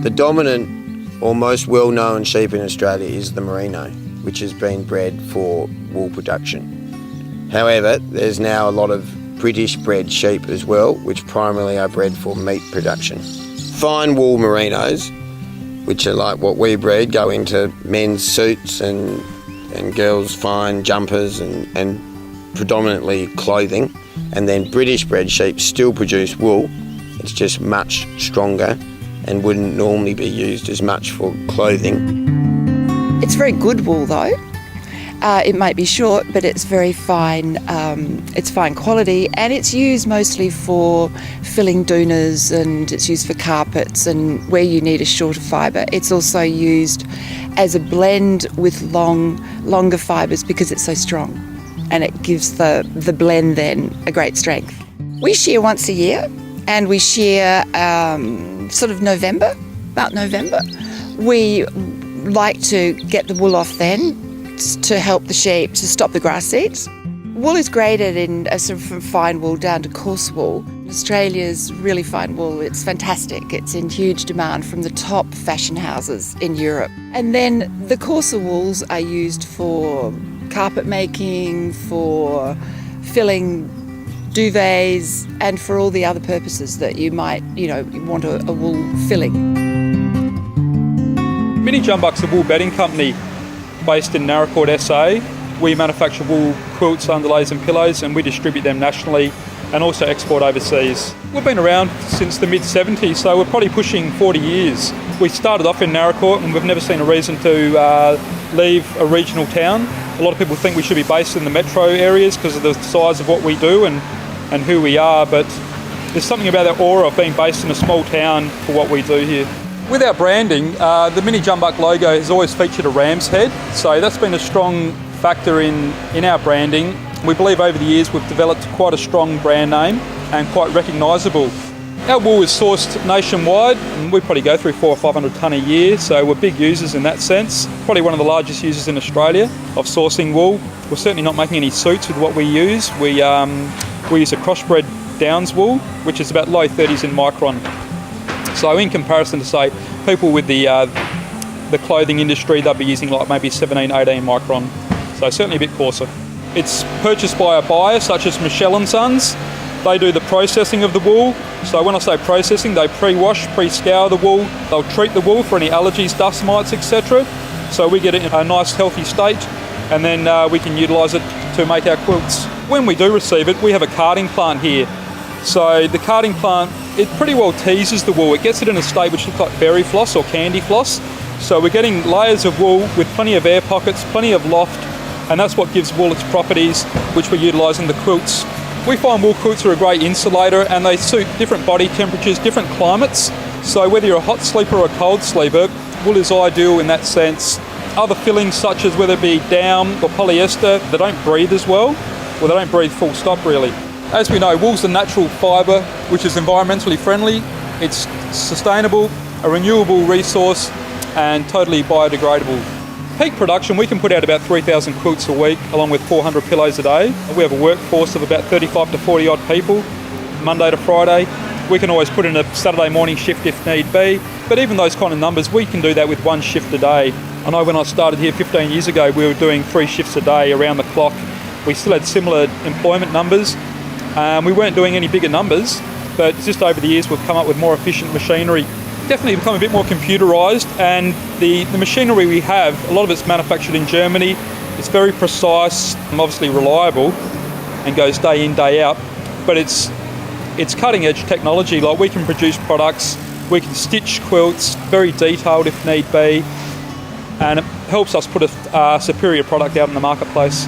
The dominant or most well-known sheep in Australia is the merino, which has been bred for wool production. However, there's now a lot of British-bred sheep as well, which primarily are bred for meat production. Fine wool merinos, which are like what we breed, go into men's suits and girls' fine jumpers and predominantly clothing. And then British-bred sheep still produce wool. It's just much stronger and wouldn't normally be used as much for clothing. It's very good wool though. It might be short, but it's very fine. It's fine quality, and it's used mostly for filling doonas, and it's used for carpets and where you need a shorter fibre. It's also used as a blend with longer fibres because it's so strong, and it gives the blend then a great strength. We shear once a year, and we shear sort of about November. We like to get the wool off then to help the sheep to stop the grass seeds. Wool is graded in sort of from fine wool down to coarse wool. Australia's really fine wool, it's fantastic. It's in huge demand from the top fashion houses in Europe. And then the coarser wools are used for carpet making, for filling duvets, and for all the other purposes that you might, want a wool filling. Mini Jumbuck's a wool bedding company based in Naracoorte, SA. We manufacture wool quilts, underlays and pillows, and we distribute them nationally and also export overseas. We've been around since the mid-70s, so we're probably pushing 40 years. We started off in Naracoorte and we've never seen a reason to leave a regional town. A lot of people think we should be based in the metro areas because of the size of what we do and who we are, but there's something about that aura of being based in a small town for what we do here. With our branding, the Mini Jumbuck logo has always featured a ram's head, so that's been a strong factor in our branding. We believe over the years we've developed quite a strong brand name and quite recognisable. Our wool is sourced nationwide, and we probably go through 400 or 500 tonne a year, so we're big users in that sense. Probably one of the largest users in Australia of sourcing wool. We're certainly not making any suits with what we use. We use a crossbred Downs wool, which is about low 30s in micron. So in comparison to, say, people with the clothing industry, they'll be using like maybe 17, 18 micron. So certainly a bit coarser. It's purchased by a buyer such as Michelle & Sons. They do the processing of the wool. So when I say processing, they pre-wash, pre-scour the wool. They'll treat the wool for any allergies, dust mites, etc. So we get it in a nice healthy state, and then we can utilise it to make our quilts. When we do receive it, we have a carding plant here. So the carding plant, it pretty well teases the wool. It gets it in a state which looks like berry floss or candy floss. So we're getting layers of wool with plenty of air pockets, plenty of loft, and that's what gives wool its properties, which we utilise in the quilts. We find wool quilts are a great insulator, and they suit different body temperatures, different climates. So whether you're a hot sleeper or a cold sleeper, wool is ideal in that sense. Other fillings such as whether it be down or polyester, they don't breathe as well, or they don't breathe full stop really. As we know, wool's a natural fibre which is environmentally friendly, it's sustainable, a renewable resource and totally biodegradable. Peak production, we can put out about 3,000 quilts a week along with 400 pillows a day. We have a workforce of about 35 to 40 odd people, Monday to Friday. We can always put in a Saturday morning shift if need be, but even those kind of numbers, we can do that with one shift a day. I know when I started here 15 years ago, we were doing 3 shifts a day around the clock. We still had similar employment numbers. We weren't doing any bigger numbers, but just over the years we've come up with more efficient machinery. Definitely become a bit more computerised, and the machinery we have, a lot of it's manufactured in Germany. It's very precise, obviously reliable, and goes day in, day out, but it's cutting edge technology. Like we can produce products, we can stitch quilts, very detailed if need be, and it helps us put a superior product out in the marketplace.